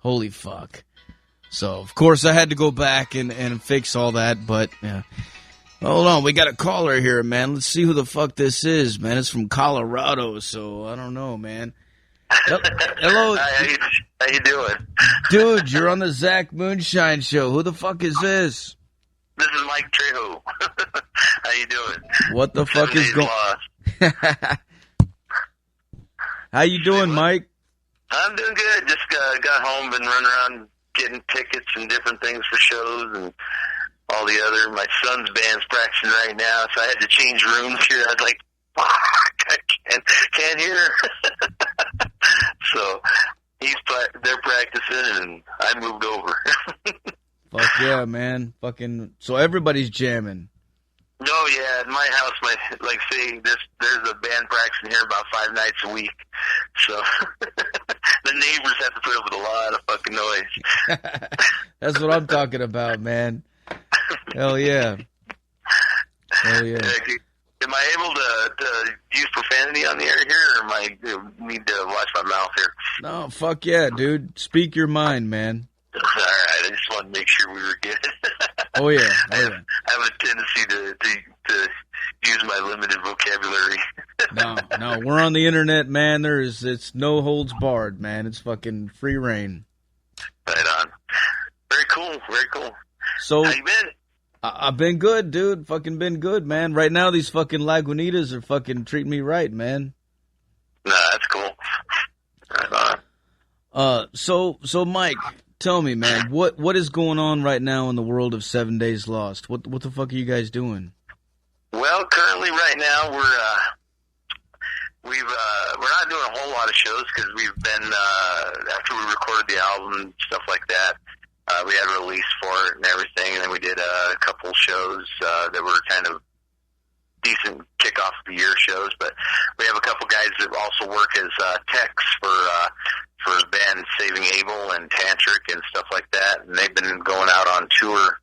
Holy fuck. So, of course, I had to go back and fix all that, but, yeah. Hold on, we got a caller here, man. Let's see who the fuck this is, man. It's from Colorado, so I don't know, man. Hello. Hi, how you doing? Dude, you're on the Zach Moonshine Show. Who the fuck is this? This is Mike Trejo. How you doing? What the fuck is going on? How you doing, Mike? I'm doing good. Just got home, been running around getting tickets and different things for shows and all the other. My son's band's practicing right now, so I had to change rooms here. I was like, fuck, I can't hear. So they're practicing, and I moved over. Fuck yeah, man. So everybody's jamming. Oh, yeah, in my house, there's a band practicing here about 5 nights a week. So the neighbors have to put up with a lot of fucking noise. That's what I'm talking about, man. Hell yeah. Hell yeah. Am I able to use profanity on the air here, or am I need to watch my mouth here? No, fuck yeah, dude. Speak your mind, man. All right, I just wanted to make sure we were good. Oh, yeah. I have a tendency to use my limited vocabulary. No, we're on the internet, man. It's no holds barred, man. It's fucking free reign. Right on. Very cool. So, how you been? I've been good, dude. Fucking been good, man. Right now, these fucking Lagunitas are fucking treating me right, man. Nah, that's cool. Right on. So Mike, tell me, man, what is going on right now in the world of 7 Days Lost? What the fuck are you guys doing? Well, currently, right now, we're not doing a whole lot of shows because we've been after we recorded the album and stuff like that. We had a release for it and everything, and then we did a couple shows that were kind of decent kickoff of the year shows. But we have a couple guys that also work as techs for the band Saving Abel and Tantric and stuff like that, and they've been going out on tour,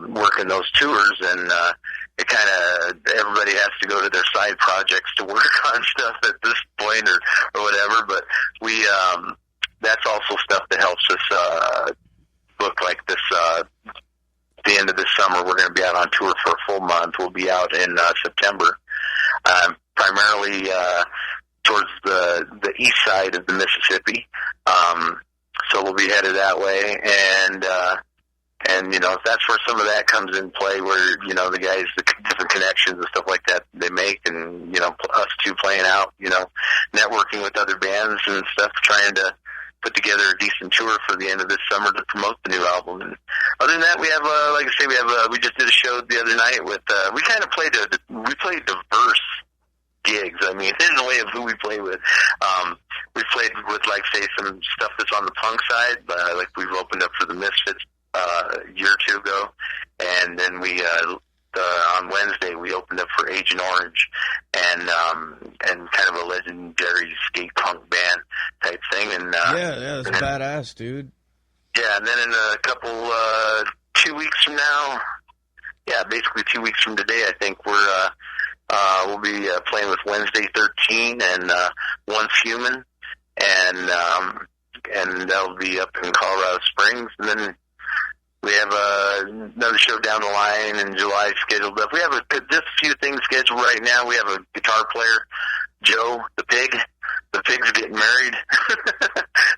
working those tours, and it kind of everybody has to go to their side projects to work on stuff at this point or whatever. But we that's also stuff that helps us book like this. The end of this summer, we're going to be out on tour for a full month. We'll be out in September, primarily towards the east side of the Mississippi. So we'll be headed that way, and you know, that's where some of that comes in play, where, you know, the guys, the different connections and stuff like that they make, and, you know, us two playing out, you know, networking with other bands and stuff, trying to put together a decent tour for the end of this summer to promote the new album. And other than that, we have, like I say, we just did a show the other night with, we kind of played diverse gigs. I mean, in the way of who we play with. We played with, like, say, some stuff that's on the punk side, like we've opened up for the Misfits a year or two ago, and then we on Wednesday we opened up for Agent Orange, and kind of a legendary skate punk band type thing. And yeah, that's badass, dude. Yeah, and then in a couple 2 weeks from now, yeah, basically 2 weeks from today, I think we'll be playing with Wednesday 13 and Once Human, and that'll be up in Colorado Springs. And then we have another show down the line in July scheduled up. We have just a few things scheduled right now. We have a guitar player, Joe the Pig. The Pig's getting married.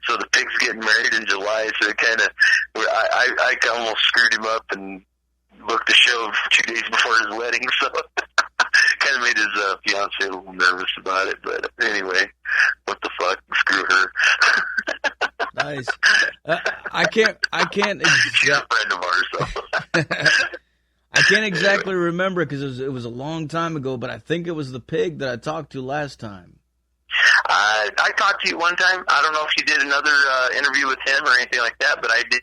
So the Pig's getting married in July. So it kind of, I almost screwed him up and booked the show 2 days before his wedding. So kind of made his fiance a little nervous about it. But anyway, what the fuck? Screw her. Nice. I can't. She's a friend of ours, so. I can't exactly remember because it was a long time ago, but I think it was the Pig that I talked to last time. I talked to you one time. I don't know if you did another interview with him or anything like that, but I did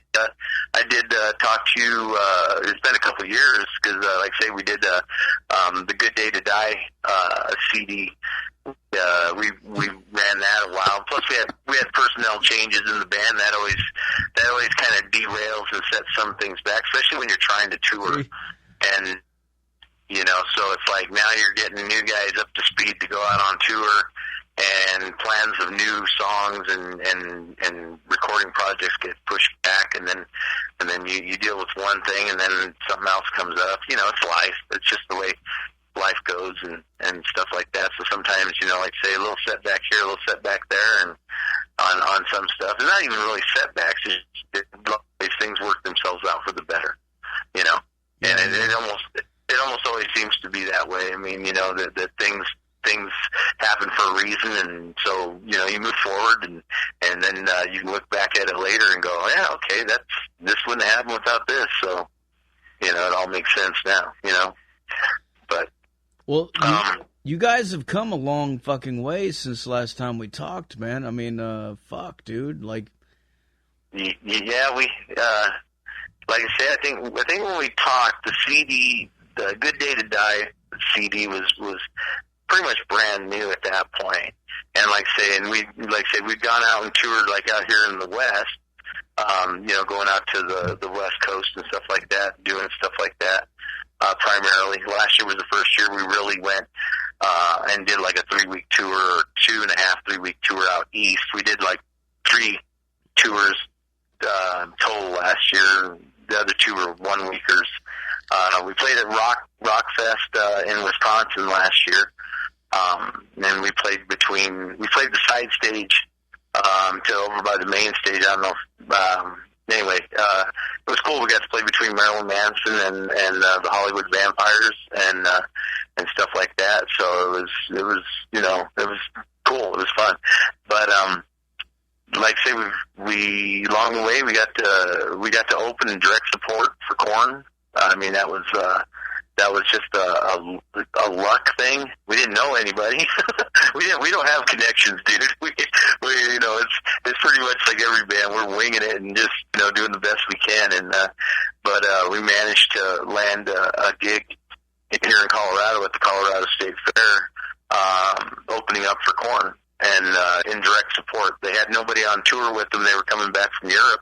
talk to you. It's been a couple of years because, like I say, we did the Good Day to Die CD. We ran that a while. Plus, we had personnel changes in the band. That always kind of derails and sets some things back, especially when you're trying to tour. And you know, so it's like now you're getting new guys up to speed to go out on tour. and plans of new songs and recording projects get pushed back, and then you deal with one thing, and then something else comes up. You know, it's life. It's just the way life goes and stuff like that. So sometimes, you know, like say a little setback here, a little setback there, and on some stuff. It's not even really setbacks. It's just, these things work themselves out for the better, you know. And it almost always seems to be that way. I mean, you know, that things happen for a reason, and so, you know, you move forward, and then you can look back at it later and go, yeah, okay, this wouldn't happen without this. So, you know, it all makes sense now, you know. But well, you guys have come a long fucking way since the last time we talked, man. I mean, fuck, dude. Like, yeah, we, like I said, I think when we talked, the CD, the Good Day to Die CD was pretty much brand new at that point. And like I say, we'd gone out and toured like out here in the West, you know, going out to the West Coast and stuff like that, doing stuff like that. Primarily, last year was the first year we really went and did like a 3-week tour, or 2.5, 3-week tour out east. We did like 3 tours total last year. The other 2 were 1-weekers. We played at Rockfest in Wisconsin last year. And we played the side stage to over by the main stage. I don't know. Anyway, it was cool. We got to play between Marilyn Manson and the Hollywood Vampires and stuff like that. So it was you know, it was cool. It was fun. But like I say, we along the way we got to open and direct support for Korn. I mean, that was just a luck thing. We didn't know anybody. We don't have connections, dude. We you know, it's pretty much like every band. We're winging it and just, you know, doing the best we can. And but we managed to land a gig here in Colorado at the Colorado State Fair, opening up for Korn and in direct support. They had nobody on tour with them. They were coming back from Europe,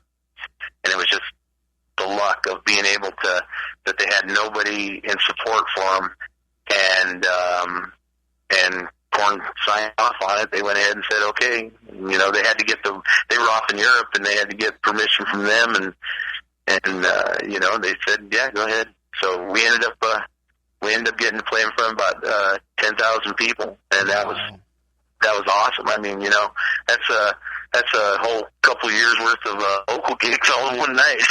and it was just the luck of being able to, that they had nobody in support for them, and Korn signed off on it. They went ahead and said, okay, you know, they were off in Europe, and they had to get permission from them, and you know, they said, yeah, go ahead. So we ended up getting to play in front of about 10,000 people, and that was awesome. I mean, you know, that's a whole couple years worth of local gigs all in one night.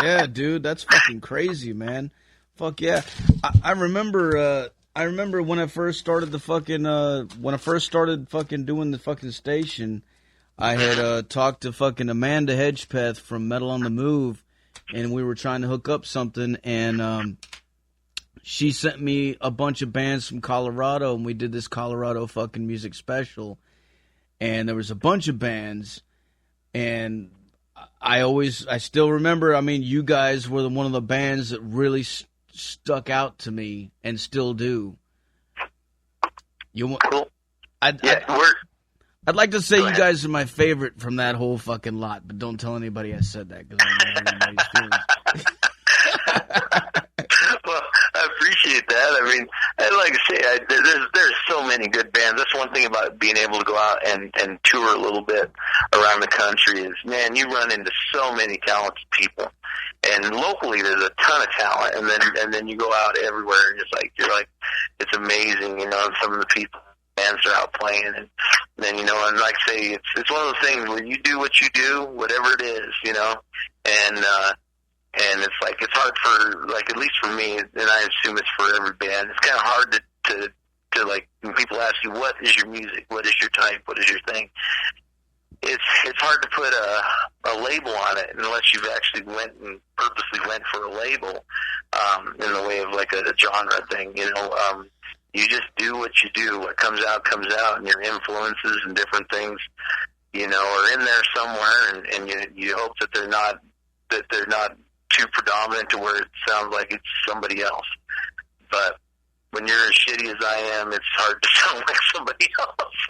yeah, dude, that's fucking crazy, man. Fuck yeah. I remember when I first started fucking doing the fucking station, I had talked to fucking Amanda Hedgepeth from Metal on the Move, and we were trying to hook up something, and she sent me a bunch of bands from Colorado, and we did this Colorado fucking music special. And there was a bunch of bands, and I still remember, I mean, you guys were one of the bands that really stuck out to me and still do. Cool. I'd like to say you guys are my favorite from that whole fucking lot, but don't tell anybody I said that, because I don't know anybody's feelings. Well, I appreciate that. I mean, like I say, there's so many good bands. That's one thing about being able to go out and tour a little bit around the country is, man, you run into so many talented people. And locally, there's a ton of talent, and then you go out everywhere, and you're like, it's amazing, you know, some of the people, bands are out playing, and then, you know, and like I say, it's one of those things where you do what you do, whatever it is, you know, and it's like, it's hard for, like, at least for me, and I assume it's for every band, it's kind of hard to like, when people ask you, what is your music, what is your type, what is your thing, it's hard to put a label on it unless you've actually purposely went for a label, in the way of like a genre thing, you know. You just do what you do. What comes out, and your influences and different things, you know, are in there somewhere, and you hope that they're not too predominant to where it sounds like it's somebody else. But when you're as shitty as I am, it's hard to sound like somebody else.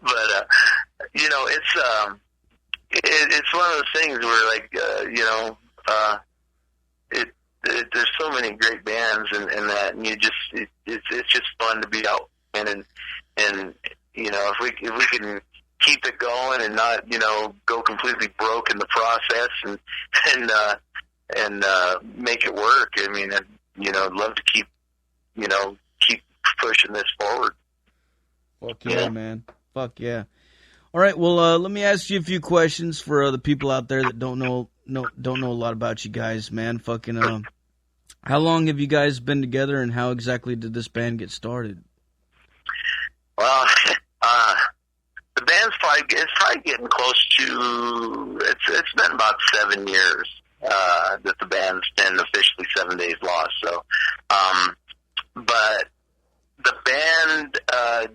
But you know, it's one of those things where, like, you know, there's so many great bands and that, and you just it's just fun to be out and if we can keep it going and not, go completely broke in the process and make it work. I mean, I'd love to keep pushing this forward. Fuck yeah, man. Fuck yeah. All right, well, let me ask you a few questions for the people out there that don't know a lot about you guys, man. Fucking, how long have you guys been together, and how exactly did this band get started? Well, the band's probably getting close to. It's been about 7 years that the band's been officially 7 Days Lost. So, but the band,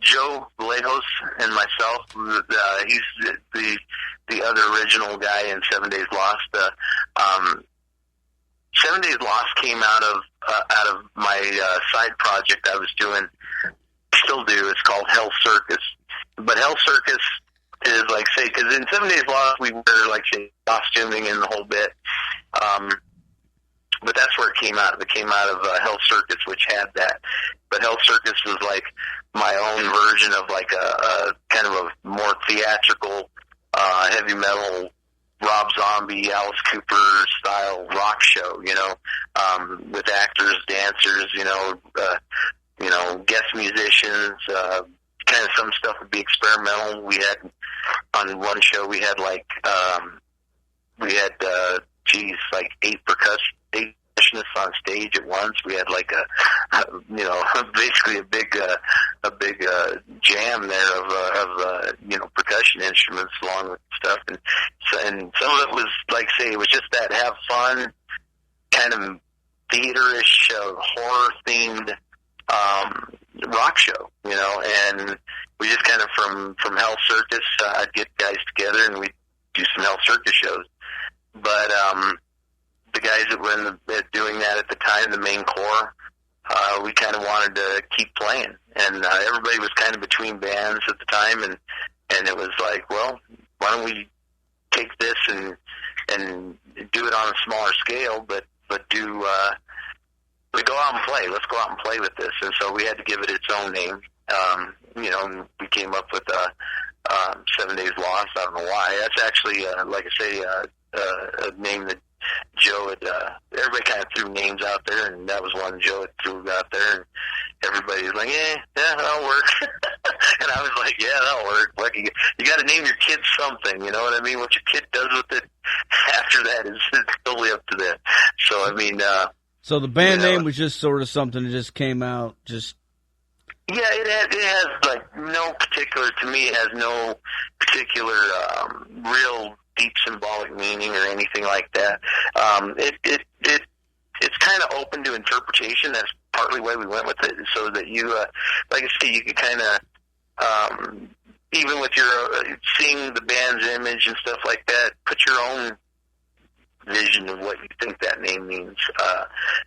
Joe Lejos and myself, he's the other original guy in 7 Days Lost. 7 Days Lost came out of my side project I was doing, still do. It's called Hell Circus. But Hell Circus is like, say, because in 7 Days Lost we wear, like, say, costuming and the whole bit. But that's where it came out. It came out of Hell Circus, which had that. But Hell Circus was like my own version of like a kind of a more theatrical, heavy metal, Rob Zombie, Alice Cooper style rock show, with actors, dancers, guest musicians, kind of some stuff would be experimental. We had, on one show, we had like eight percussionists on stage at once. We had like basically a big jam there of percussion instruments along with stuff, and some of it was like, say, it was just that have fun kind of theaterish, horror themed rock show, and we just kind of from Hell Circus, I'd get guys together and we'd do some Hell Circus shows. But the guys that were doing that at the time, the main core, we kind of wanted to keep playing, and everybody was kind of between bands at the time, and it was like, well, why don't we take this and do it on a smaller scale, but do we go out and play. Let's go out and play with this. And so we had to give it its own name. We came up with 7 Days Lost. I don't know why. That's actually, like I say, a name that Joe had, everybody kind of threw names out there, and that was one Joe had threw out there, and everybody was like, yeah, that'll work. And I was like, yeah, that'll work. Like, you got to name your kid something, you know what I mean? What your kid does with it after that is totally up to them. So, I mean, so the band name was just sort of something that just came out, just... Yeah, it has like no particular, to me, it has no particular real deep symbolic meaning or anything like that. It's kind of open to interpretation. That's partly why we went with it, so that you, like I say, you can kind of, even with your seeing the band's image and stuff like that, put your own vision of what you think that name means,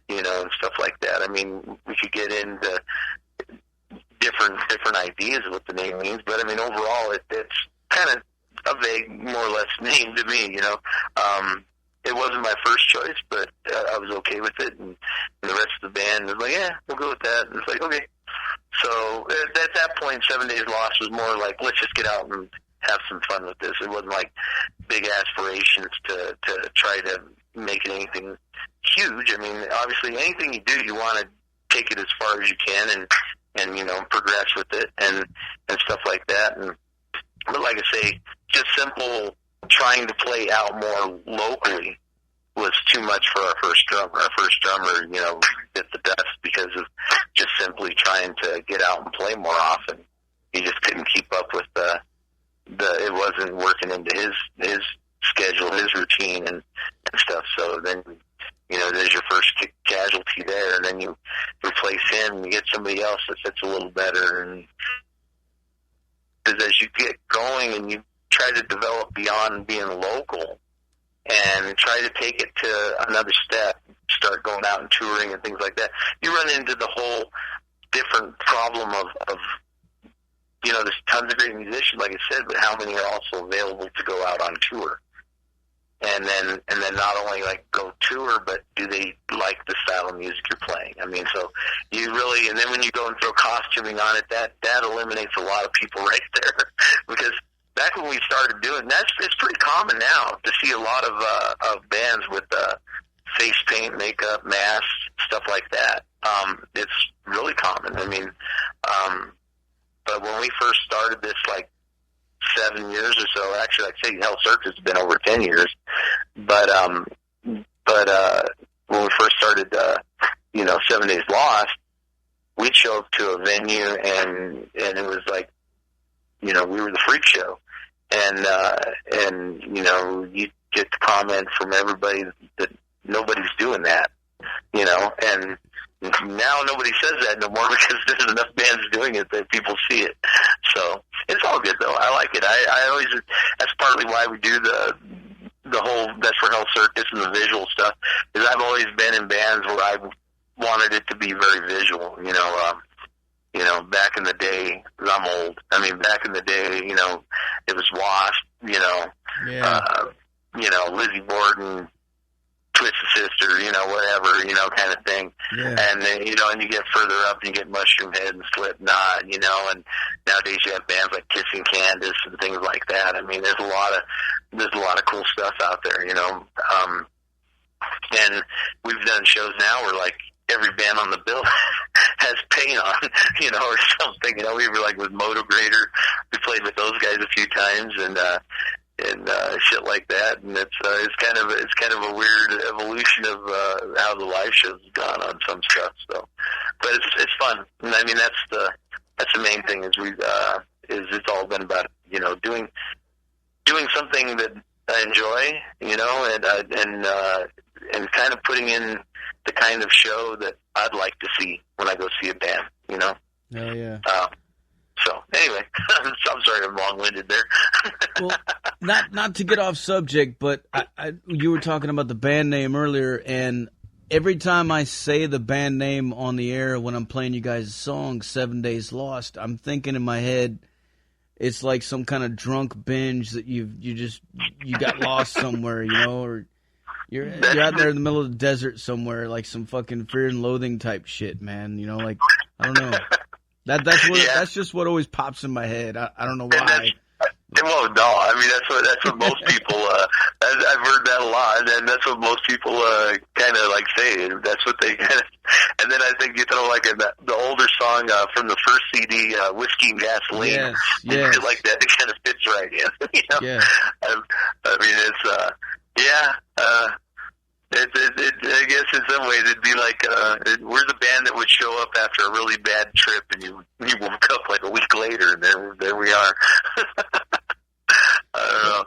and stuff like that. I mean, we could get into different ideas of what the name means, but I mean, overall, it's kind of a vague, more or less name to me. It wasn't my first choice, but I was okay with it, and the rest of the band was like, yeah, we'll go with that. And it's like, okay. So at that point, 7 Days Lost was more like, let's just get out and have some fun with this. It wasn't like big aspirations to try to make it anything huge. I mean, obviously, anything you do, you want to take it as far as you can and progress with it and stuff like that. But like I say, just simple trying to play out more locally was too much for our first drummer. Our first drummer, bit the dust because of just simply trying to get out and play more often. He just couldn't keep up with it wasn't working into his schedule, his routine and stuff. So then, there's your first casualty there, and then you replace him and you get somebody else that fits a little better. And as you get going and you try to develop beyond being local and try to take it to another step, start going out and touring and things like that, you run into the whole different problem of there's tons of great musicians, like I said, but how many are also available to go out on tour? and then not only like go tour, but do they like the style of music you're playing? I mean, so you really, and then when you go and throw costuming on it, that eliminates a lot of people right there. Because back when we started doing that, it's pretty common now to see a lot of bands with face paint, makeup, masks, stuff like that. It's really common. I mean, but when we first started this, like 7 years or so, actually, I'd say Hell Circus has been over 10 years. But when we first started, 7 Days Lost, we'd show up to a venue and it was like, we were the freak show. And you get the comment from everybody that nobody's doing that, and now nobody says that no more because there's enough bands doing it that people see it. So it's all good though. I like it. I always, that's partly why we do the whole That's for Hell Circus and the visual stuff, because I've always been in bands where I wanted it to be very visual, back in the day, 'cause I'm old. I mean, back in the day, it was Wasp, Lizzie Borden, Twisted Sister, whatever, kind of thing. Yeah. And then, and you get further up and you get Mushroom Head and Slipknot, and nowadays you have bands like Kissing Candace and things like that. I mean, there's a lot of cool stuff out there, and we've done shows now where like every band on the bill has paint on, or something. We were like with Motograder, we played with those guys a few times, and shit like that. And it's kind of a weird evolution of how the live show's gone on some stuff. So, but it's fun. And I mean, that's the main thing is it's all been about doing something that I enjoy, and kind of putting in the kind of show that I'd like to see when I go see a band, Oh, yeah. So, anyway, I'm sorry I'm long-winded there. Well, not to get off subject, but you were talking about the band name earlier, and every time I say the band name on the air when I'm playing you guys' song, 7 Days Lost, I'm thinking in my head it's like some kind of drunk binge that you got lost somewhere, or you're out there in the middle of the desert somewhere, like some fucking Fear and Loathing type shit, man. Like, I don't know. That's just what always pops in my head. I don't know why. Well, no, I mean that's what most people. I've heard that a lot, and that's what most people kind of like say. That's what they kind of. And then I think you throw like the older song from the first CD, "Whiskey and Gasoline," yes. like that. It kind of fits right in. Yeah. I mean, it's. I guess in some ways it'd be like we're the band that would show up after a really bad trip, and you woke up like a week later, and there we are. I don't know.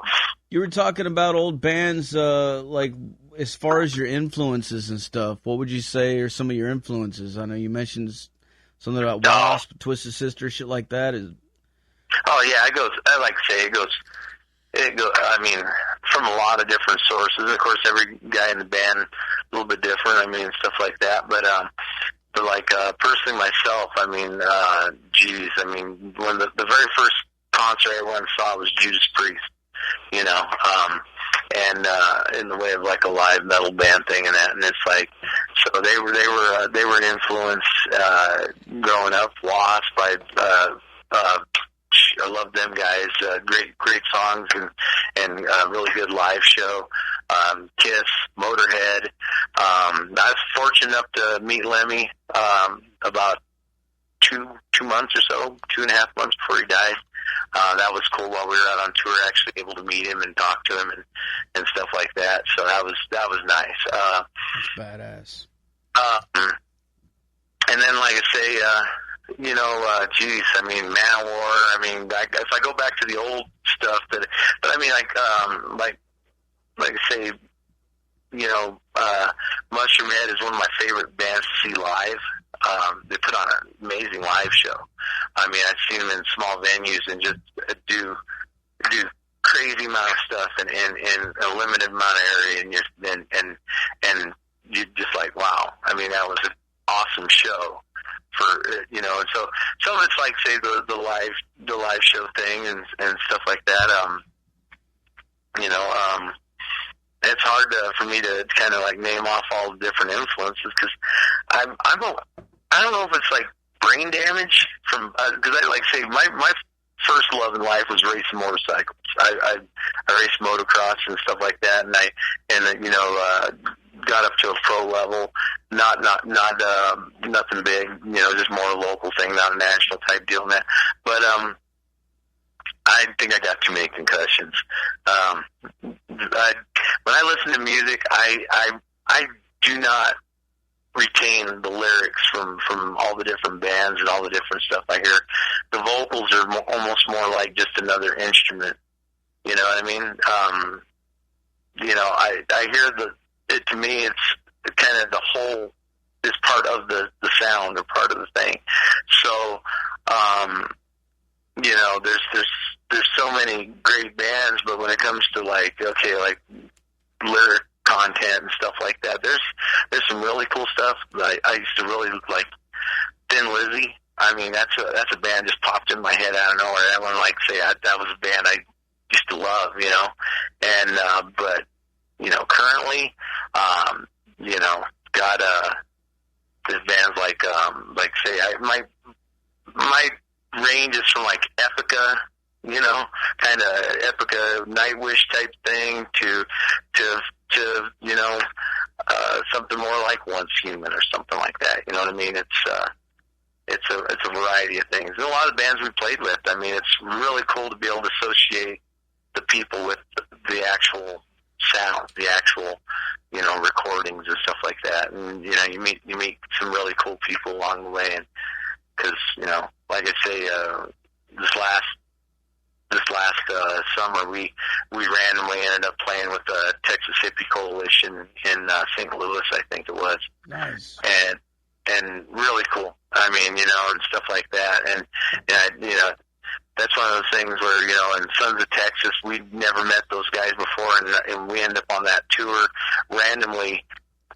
You were talking about old bands, like as far as your influences and stuff. What would you say are some of your influences? I know you mentioned something about Wasp, Twisted Sister, shit like that. Oh yeah, I like to say it goes. I mean, from a lot of different sources. Of course, every guy in the band a little bit different. I mean, stuff like that. But like personally myself, I mean, I mean, when the very first concert I went and saw was Judas Priest. And in the way of like a live metal band thing and that. And it's like, so they were an influence growing up. Wasp, I love them guys. Great songs and really good live show. Kiss, Motorhead. I was fortunate enough to meet Lemmy about 2 months or so, 2.5 months before he died. That was cool. While we were out on tour, actually able to meet him and talk to him and stuff like that. So that was nice. Badass. And then, like I say, geez, I mean, Manowar. I mean, if I go back to the old stuff, but I mean, like I say, Mushroom Head is one of my favorite bands to see live. They put on an amazing live show. I mean, I've seen them in small venues and just do crazy amount of stuff in a limited amount of area, and you just like, wow. I mean, that was an awesome show. And so some of it's like, say, the live show thing and stuff like that. hard for me to kind of like name off all the different influences because I don't know if it's like brain damage from because I like say my first love in life was racing motorcycles. I raced motocross and stuff like that, and you know got up to a pro level. Not nothing big, you know, just more a local thing, not a national type deal in that. But I think I got too many concussions. When I listen to music, I do not retain the lyrics from all the different bands and all the different stuff I hear. The vocals are almost more like just another instrument. You know what I mean? You know, I hear to me, it's kind of the whole is part of the sound or part of the thing. So, you know, there's so many great bands, but when it comes to like lyric content and stuff like that, there's some really cool stuff. I used to really like Thin Lizzy. I mean, that's a band just popped in my head out of nowhere. I want to like say that was a band I used to love, you know, and but you know, currently, you know, got there's bands like say my range is from like Epica, you know, kind of Epica Nightwish type thing to you know something more like Once Human or something like that. You know what I mean? It's a variety of things. And a lot of bands we played with. I mean, it's really cool to be able to associate the people with the actual sound, the actual, you know, recordings and stuff like that. And you know, you meet some really cool people along the way. And because you know, like I say, this last summer we randomly ended up playing with the Texas Hippie Coalition in St. Louis, I think it was. Nice. And really cool. I mean, you know, and stuff like that. And you know, that's one of those things where, you know, in Sons of Texas, we'd never met those guys before, and we end up on that tour randomly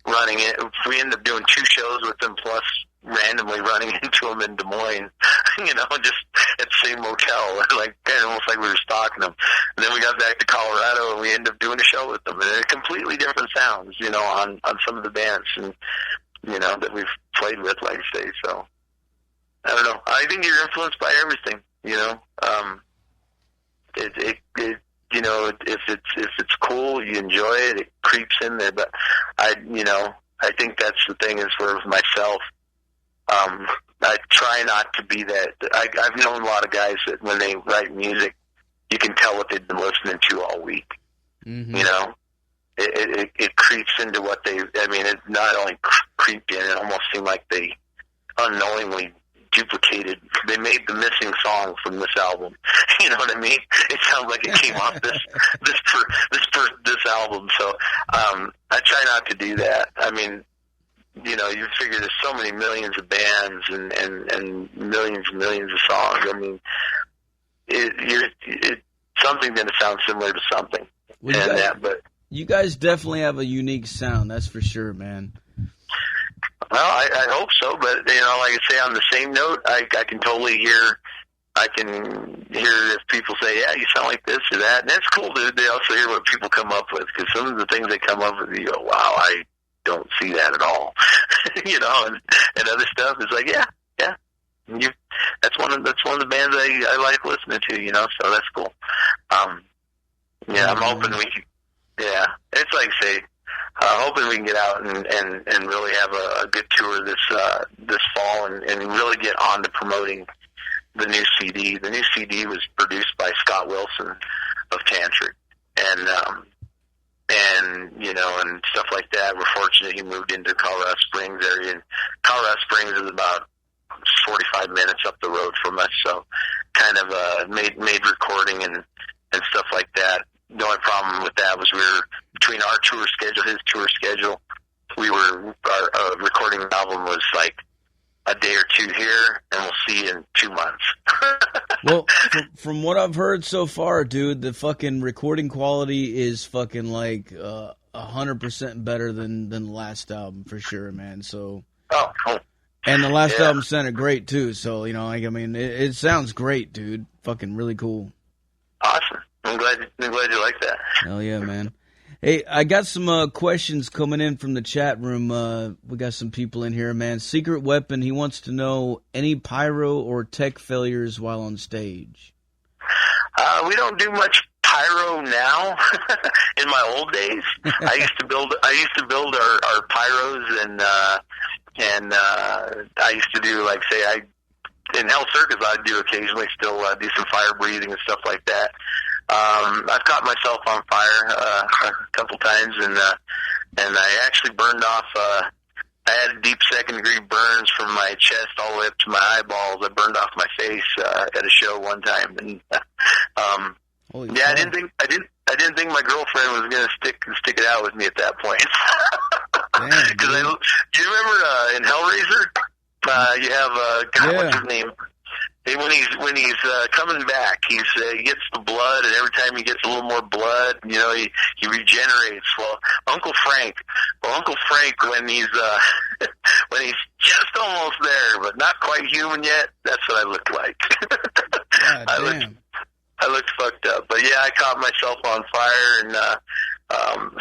running it. We end up doing 2 shows with them, plus randomly running into them in Des Moines, you know, just at the same motel, like kind of almost like we were stalking them. And then we got back to Colorado, and we ended up doing a show with them, and they're completely different sounds, you know, on some of the bands, and you know, that we've played with, like I say. So I don't know. I think you're influenced by everything. You know, it you know, if it's cool, you enjoy it, it creeps in there. But I think that's the thing is for myself. I try not to be that. I've known a lot of guys that when they write music, you can tell what they've been listening to all week. Mm-hmm. You know, it creeps into what they. I mean, it not only creeped in, it almost seemed like they unknowingly duplicated. They made the missing song from this album. You know what I mean? It sounds like it came off this album. So I try not to do that. I mean, you know, you figure there's so many millions of bands and millions and millions of songs. I mean, it's something going to sound similar to something. Well, you guys definitely have a unique sound. That's for sure, man. Well, I hope so, but, you know, like I say, on the same note, I can totally hear if people say, yeah, you sound like this or that. And that's cool to also hear what people come up with, because some of the things they come up with, you go, wow, I don't see that at all. You know, and other stuff is like, yeah. That's one of the bands I like listening to, you know, so that's cool. Yeah, I'm hoping it's like, say, hoping we can get out and really have a good tour this fall and really get on to promoting the new CD. The new CD was produced by Scott Wilson of Tantric, and you know, and stuff like that. We're fortunate he moved into Colorado Springs area, and Colorado Springs is about 45 minutes up the road from us, so kind of made recording and stuff like that. The only problem with that was we were between our tour schedule, his tour schedule. Our recording album was like a day or two here, and we'll see you in 2 months. Well, from what I've heard so far, dude, the fucking recording quality is fucking like 100% better than the last album for sure, man. So. Oh, cool. And the last album sounded great too. So you know, like, I mean, it sounds great, dude. Fucking really cool. Awesome. I'm glad you like that. Hell yeah, man. Hey, I got some questions coming in from the chat room. We got some people in here, man. Secret Weapon, he wants to know any pyro or tech failures while on stage. We don't do much pyro now. In my old days, I used to build our pyros, and I used to do, like, say, in Hell Circus, I'd do occasionally still do some fire breathing and stuff like that. I've caught myself on fire a couple times, and I actually burned off. I had deep second-degree burns from my chest all the way up to my eyeballs. I burned off my face at a show one time, and I didn't think my girlfriend was going to stick it out with me at that point. Because do you remember in Hellraiser? You have God, what's his name? When he's coming back, he gets the blood, and every time he gets a little more blood, you know, he regenerates. Well, Uncle Frank, when he's just almost there, but not quite human yet, that's what I looked like. I looked fucked up. But yeah, I caught myself on fire, and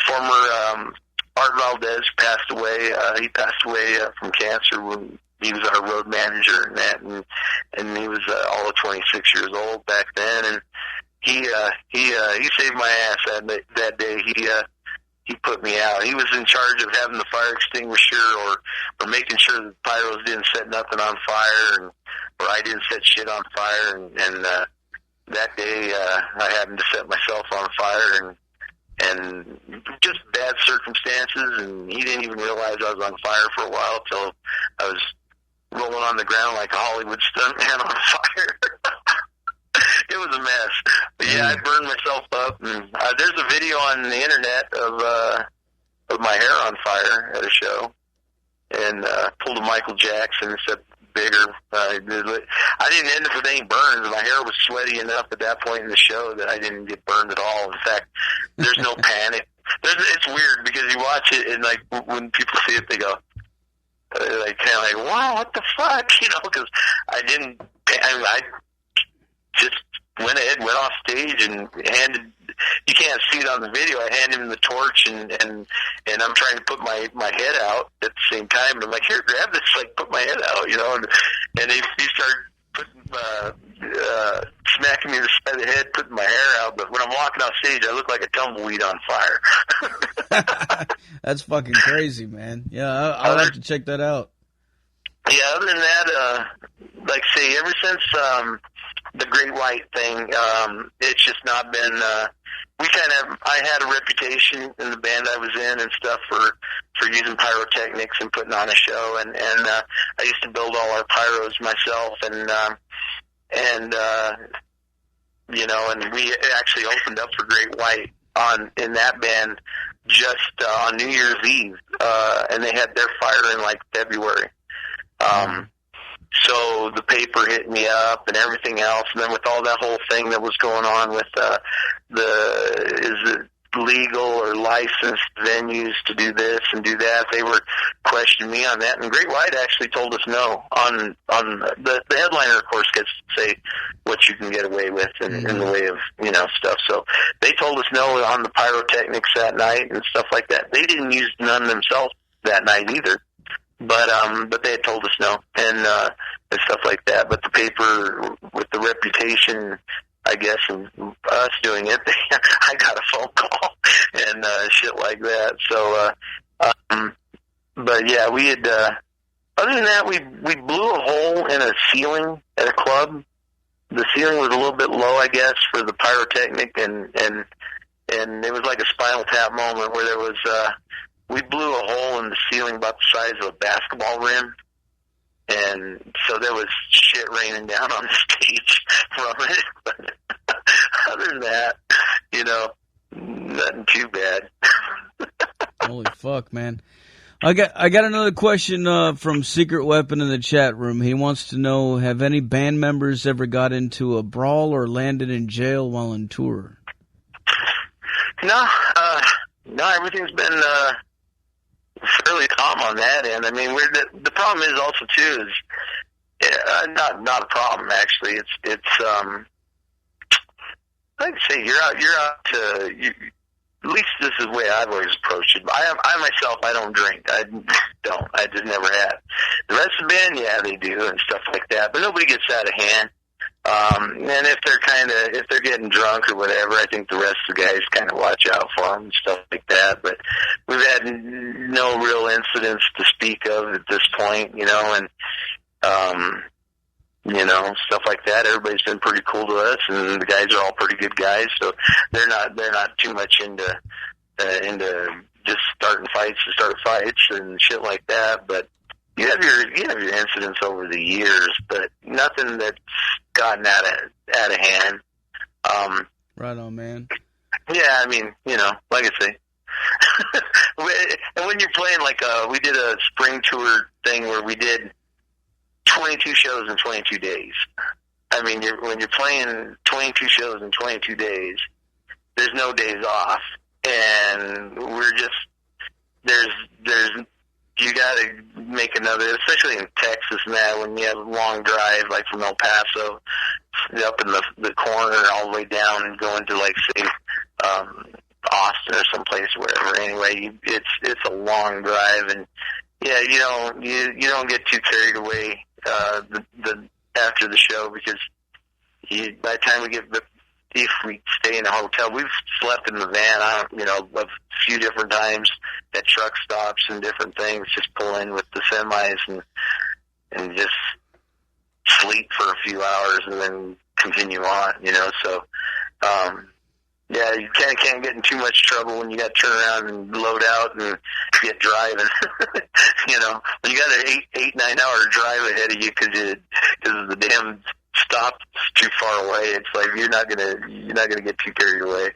former Art Valdez passed away. He passed away from cancer when he was our road manager and that, and he was all of 26 years old back then, and he saved my ass that day. He put me out. He was in charge of having the fire extinguisher or making sure that the pyros didn't set nothing on fire, or I didn't set shit on fire, and that day I happened to set myself on fire, and just bad circumstances, and he didn't even realize I was on fire for a while till I was rolling on the ground like a Hollywood stuntman on fire. It was a mess. But yeah, I burned myself up, and there's a video on the internet of my hair on fire at a show, and pulled a Michael Jackson, except bigger. I didn't end up with any burns. My hair was sweaty enough at that point in the show that I didn't get burned at all. In fact, there's no panic. It's weird because you watch it, and like when people see it, they go, like, kind of like, wow, what the fuck, you know? Because I just went off stage and handed. You can't see it on the video. I handed him the torch, and I'm trying to put my head out at the same time. And I'm like, here, grab this, like, put my head out, you know. And he started putting, smacking me in the side of the head, putting my hair out. But when I'm walking off stage, I look like a tumbleweed on fire. That's fucking crazy, man. Yeah, I'll have to check that out. Yeah, other than that, like say, ever since the Great White thing, it's just not been. I had a reputation in the band I was in and stuff for using pyrotechnics and putting on a show, and I used to build all our pyros myself, and you know, and we actually opened up for Great White in that band just on New Year's Eve, and they had their fire in like February. So the paper hit me up and everything else, and then with all that whole thing that was going on with is it legal or licensed venues to do this and do that, they were questioning me on that, and Great White actually told us no. On the headliner, of course, gets to say what you can get away with in the way of, you know, stuff. So they told us no on the pyrotechnics that night and stuff like that. They didn't use none themselves that night either. But they had told us no, and stuff like that. But the paper, with the reputation, I guess, of us doing it, I got a phone call and shit like that. So, but yeah, we had. Other than that, we blew a hole in a ceiling at a club. The ceiling was a little bit low, I guess, for the pyrotechnic, and it was like a Spinal Tap moment where there was. We blew a hole in the ceiling about the size of a basketball rim, and so there was shit raining down on the stage from it. But other than that, you know, nothing too bad. Holy fuck, man. I got another question from Secret Weapon in the chat room. He wants to know, have any band members ever got into a brawl or landed in jail while on tour? No, everything's been fairly calm on that end. I mean, the problem is also too is not a problem actually. It's like I say, you're out to at least this is the way I've always approached it. I myself, I don't drink. I don't. I just never have. The rest of the band, yeah, they do and stuff like that. But nobody gets out of hand. And if they're getting drunk or whatever, I think the rest of the guys kind of watch out for them and stuff like that. But we've had no real incidents to speak of at this point, and stuff like that. Everybody's been pretty cool to us, and the guys are all pretty good guys, so they're not too much into just starting fights to start fights and shit like that. But you have your incidents over the years, but nothing that's gotten out of hand. Right on, man. Yeah, I mean, like I say. And when you're playing, we did a spring tour thing where we did 22 shows in 22 days. I mean, when you're playing 22 shows in 22 days, there's no days off, and we're just you got to make another, especially in Texas and that, when you have a long drive, like from El Paso up in the corner all the way down and going to, say, Austin or someplace, wherever. Anyway, it's a long drive, and yeah, you don't get too carried away after the show, because by the time we get if we stay in a hotel, we've slept in the van, a few different times at truck stops and different things, just pull in with the semis and just sleep for a few hours and then continue on, so, yeah, you can't get in too much trouble when you got to turn around and load out and get driving. When you got an 8-9 hour drive ahead of you because the damn stop's too far away, it's like you're not gonna get too carried away.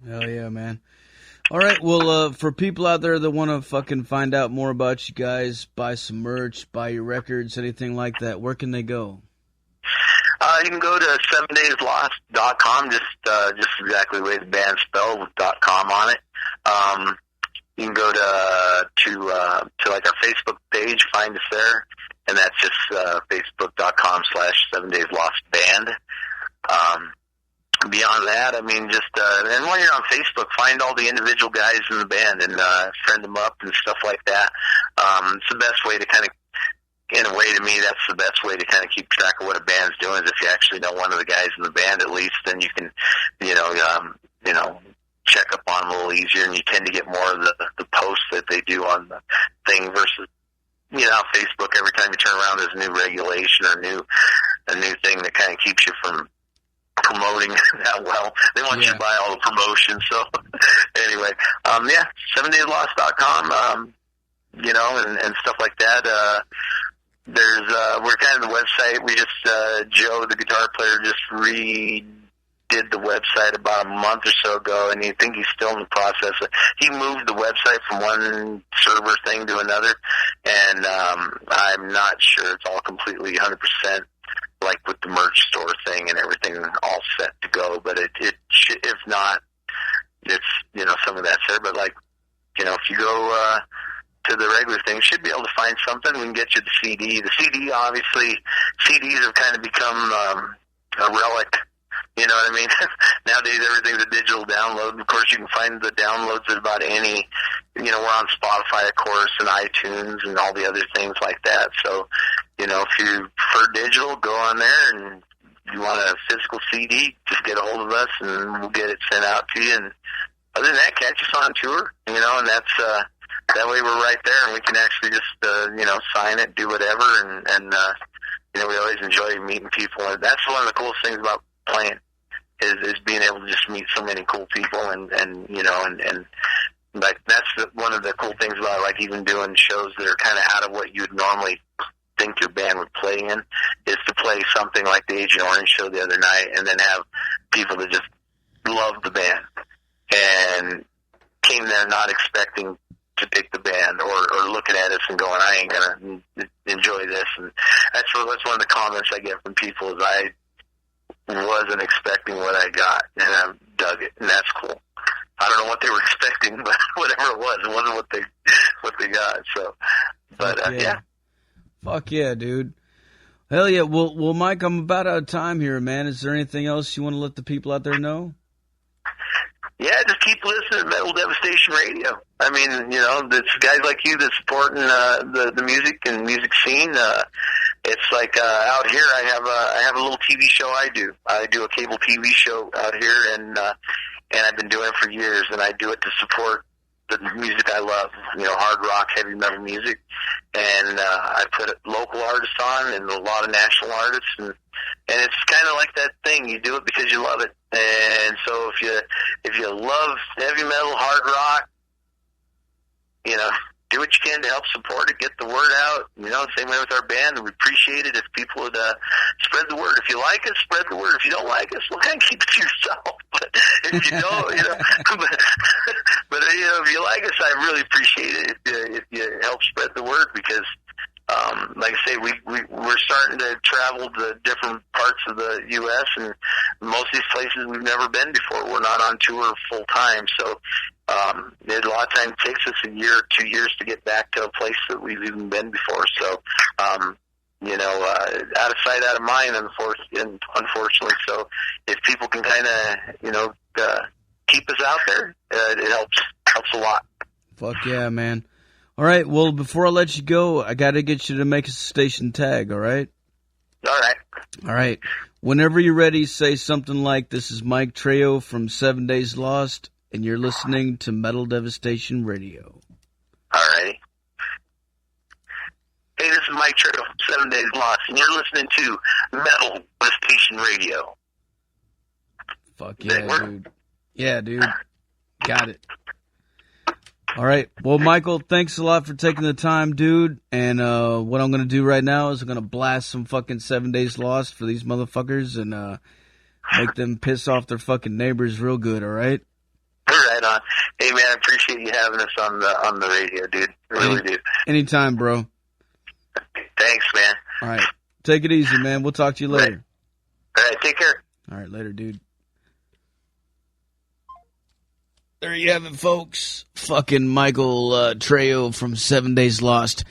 Hell yeah, man. All right, well, for people out there that want to fucking find out more about you guys, buy some merch, buy your anything like that, where can they go? You can go to 7dayslost.com, just exactly the way the band spelled, with .com on it. You can go to our Facebook page, find us there, and that's just facebook.com/7dayslostband. Beyond that, I mean, and when you're on Facebook, find all the individual guys in the band and friend them up and stuff like that. It's the best way to kind of, in a way, to me, that's the best way to kind of keep track of what a band's doing, is if you actually know one of the guys in the band at least, then you can, check up on them a little easier, and you tend to get more of the posts that they do on the thing versus, Facebook, every time you turn around, there's a new regulation or a new thing that kind of keeps you from promoting that well. They want you to buy all the promotions. So anyway, 7dayslost.com, and stuff like that. We're kind of the website. We just, Joe, the guitar player, just redid the website about a month or so ago, and I think he's still in the process. He moved the website from one server thing to another, and I'm not sure it's all completely 100%, like with the merch store thing and everything all set to go, but it if not, it's, some of that's there, but if you go to the regular thing, you should be able to find something. We can get you the CD. The CD, obviously, CDs have kind of become a relic. You know what I mean? Nowadays, everything's a digital download. Of course, you can find the downloads at about any, we're on Spotify, of course, and iTunes and all the other things like that. So, if you prefer digital, go on there, and you want a physical CD, just get a hold of us, and we'll get it sent out to you. And other than that, catch us on tour, and that's, that way we're right there, and we can actually just, sign it, do whatever, and we always enjoy meeting people. And that's one of the coolest things about playing, is being able to just meet so many cool people, and that's one of the cool things about even doing shows that are kind of out of what you'd normally think your band would play in, is to play something like the Agent Orange show the other night, and then have people that just love the band and came there not expecting to pick the band, or looking at us and going, I ain't gonna enjoy this. And that's one of the comments I get from people, is I wasn't expecting what I got, and I dug it, and that's cool. I don't know what they were expecting, but whatever it wasn't what they got. So, but yeah. Fuck yeah, dude. Hell yeah. Well, Mike, I'm about out of time here, man. Is there anything else you want to let the people out there know? Yeah, just keep listening to Metal Devastation Radio. I mean, you know, it's guys like you that supporting the music and music scene. It's like out here, I have a little TV show I do. I do a cable TV show out here, and I've been doing it for years, and I do it to support the music I love, you know, hard rock, heavy metal music, and I put local artists on and a lot of national artists, and it's kind of like that thing, you do it because you love it. And so if you love heavy metal, hard rock, you know, do what you can to help support it, get the word out. You know, same way with our band. We appreciate it if people would spread the word. If you like us, spread the word. If you don't like us, well, kind of keep it to yourself. But if you don't, you know, but you know, if you like us, I really appreciate it if you help spread the word, because like I say, we're starting to travel to different parts of the U.S., and most of these places we've never been before. We're not on tour full time, so a lot of times it takes us a year or 2 years to get back to a place that we've even been before. So, you know, out of sight, out of mind, unfortunately. So if people can kind of, you know, keep us out there, it helps a lot. Fuck yeah, man. All right, well, before I let you go, I got to get you to make a station tag, all right? All right. All right. Whenever you're ready, say something like, "This is Mike Trejo from 7 Days Lost, and you're listening to Metal Devastation Radio." All right. Hey, this is Mike Trejo from 7 Days Lost, and you're listening to Metal Devastation Radio. Fuck yeah, dude. Yeah, dude. Got it. All right. Well, Michael, thanks a lot for taking the time, dude. And what I'm going to do right now is I'm going to blast some fucking 7 Days Lost for these motherfuckers and make them piss off their fucking neighbors real good, all right? Right on. Hey, man, I appreciate you having us on the radio, dude. I really do. Anytime, bro. Thanks, man. All right. Take it easy, man. We'll talk to you later. All right. Take care. All right. Later, dude. There you have it, folks. Fucking Michael Trejo from 7 Days Lost.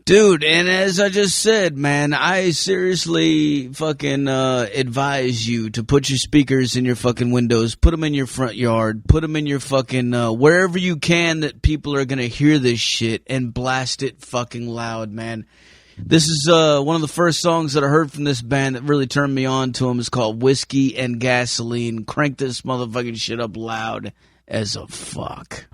Dude, and as I just said, man, I seriously fucking advise you to put your speakers in your fucking windows, put them in your front yard, put them in your fucking, wherever you can that people are going to hear this shit, and blast it fucking loud, man. This is one of the first songs that I heard from this band that really turned me on to them. It's called Whiskey and Gasoline. Crank this motherfucking shit up loud as a fuck.